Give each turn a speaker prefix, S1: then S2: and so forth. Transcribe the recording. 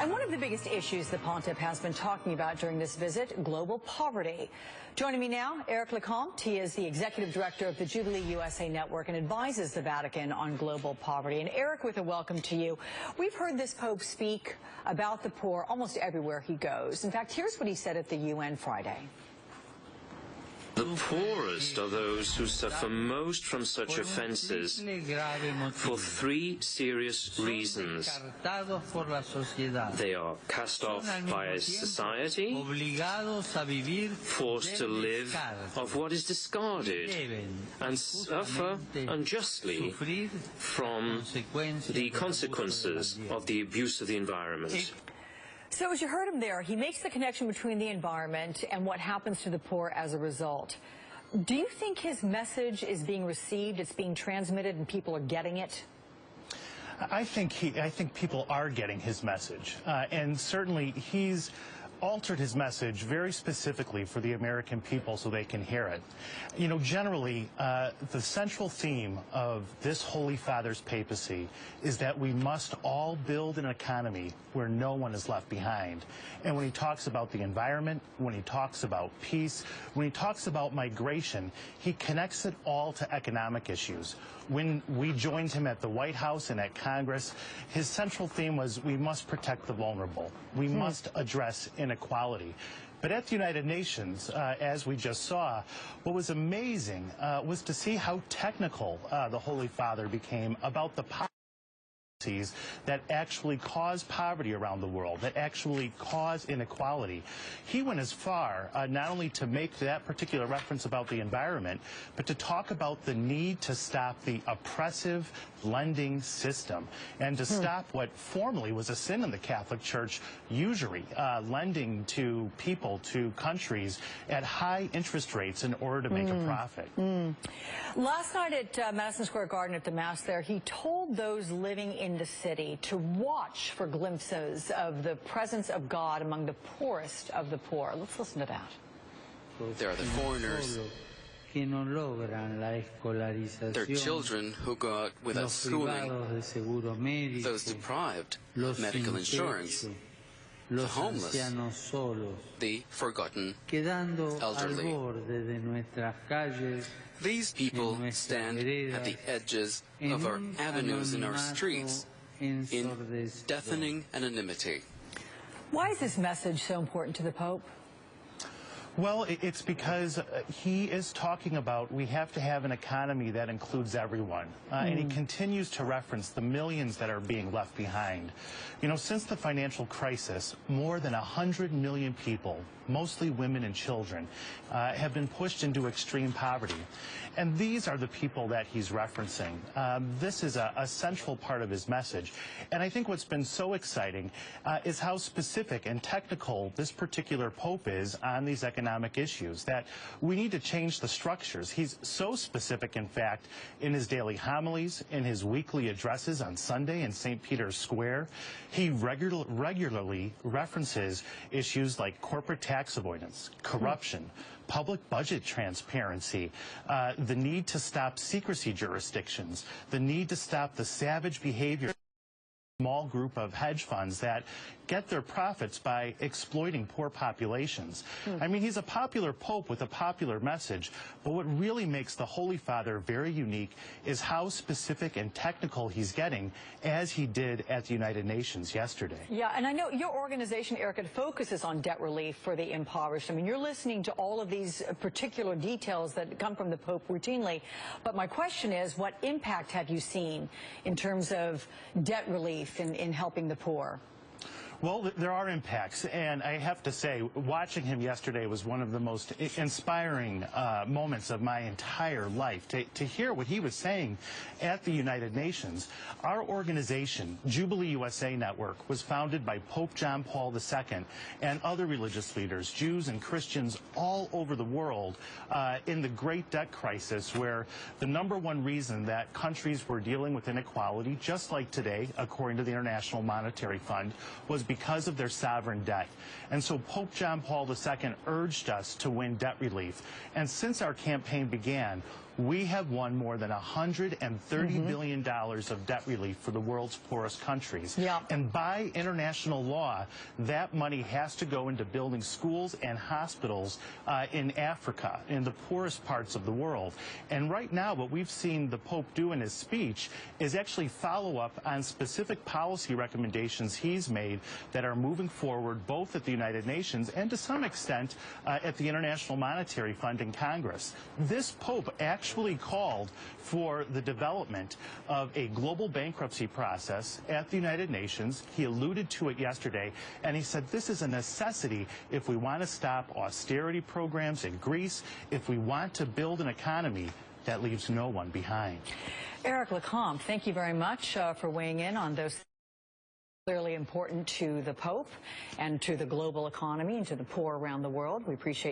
S1: And one of the biggest issues the Pontiff has been talking about during this visit, global poverty. Joining me now, LeCompte. He is the executive director of the Jubilee USA network and advises the Vatican on global poverty. And Eric, with a welcome to you. We've heard this Pope speak about the poor almost everywhere he goes. In fact, here's what he said at the UN Friday.
S2: The poorest are those who suffer most from such offences for three serious reasons. They are cast off by a society, forced to live of what is discarded, and suffer unjustly from the consequences of the abuse of the environment.
S1: So as you heard him there, he makes the connection between the environment and what happens to the poor as a result. Do you think his message is being received, it's being transmitted, and people are getting it?
S3: I think people are getting his message, and certainly he's altered his message very specifically for the American people so they can hear it. You know, generally, the central theme of this Holy Father's papacy is that we must all build an economy where no one is left behind. And when he talks about the environment, when he talks about peace, when he talks about migration, he connects it all to economic issues. When we joined him at the White House and at Congress, his central theme was we must protect the vulnerable. We must address inequality. But at the United Nations, as we just saw, what was amazing was to see how technical the Holy Father became about the policies that actually cause poverty around the world, that actually cause inequality. He went as far not only to make that particular reference about the environment, but to talk about the need to stop the oppressive lending system and to stop what formerly was a sin in the Catholic Church, usury, lending to people, to countries at high interest rates in order to make a profit.
S1: Last night at Madison Square Garden at the Mass there, he told those living in the city to watch for glimpses of the presence of God among the poorest of the poor. Let's listen to that.
S4: There are the foreigners. Their children who go out without schooling, those deprived of medical insurance, the homeless, the forgotten elderly. These people stand at the edges of our avenues and our streets in deafening anonymity.
S1: Why is this message so important to the Pope?
S3: Well, it's because he is talking about we have to have an economy that includes everyone. And he continues to reference the millions that are being left behind. You know, since the financial crisis, more than 100 million people, mostly women and children, have been pushed into extreme poverty. And these are the people that he's referencing. This is a central part of his message. And I think what's been so exciting is how specific and technical this particular Pope is on these economic issues, that we need to change the structures. He's so specific, in fact, in his daily homilies, in his weekly addresses on Sunday in St. Peter's Square. He regularly references issues like corporate tax avoidance, corruption, public budget transparency, the need to stop secrecy jurisdictions, the need to stop the savage behavior of a small group of hedge funds that get their profits by exploiting poor populations. I mean, he's a popular Pope with a popular message, but what really makes the Holy Father very unique is how specific and technical he's getting, as he did at the United Nations yesterday.
S1: Yeah, and I know your organization, Erica, focuses on debt relief for the impoverished. I mean, you're listening to all of these particular details that come from the Pope routinely, but my question is, what impact have you seen in terms of debt relief in helping the poor?
S3: Well, there are impacts, and I have to say, watching him yesterday was one of the most inspiring moments of my entire life. To hear what he was saying at the United Nations. Our organization, Jubilee USA Network, was founded by Pope John Paul II and other religious leaders, Jews and Christians all over the world, in the great debt crisis, where the #1 reason that countries were dealing with inequality, just like today, according to the International Monetary Fund, was because of their sovereign debt. And so Pope John Paul II urged us to win debt relief. And since our campaign began, we have won more than $130 billion of debt relief for the world's poorest countries.
S1: Yeah.
S3: And by international law, that money has to go into building schools and hospitals in Africa, in the poorest parts of the world. And right now, what we've seen the Pope do in his speech is actually follow up on specific policy recommendations he's made that are moving forward both at the United Nations and to some extent at the International Monetary Fund in Congress. This Pope actually called for the development of a global bankruptcy process at the United Nations. He alluded to it yesterday, and he said this is a necessity if we want to stop austerity programs in Greece, if we want to build an economy that leaves no one behind.
S1: Eric LeCompte, thank you very much for weighing in on those clearly important to the Pope and to the global economy and to the poor around the world. We appreciate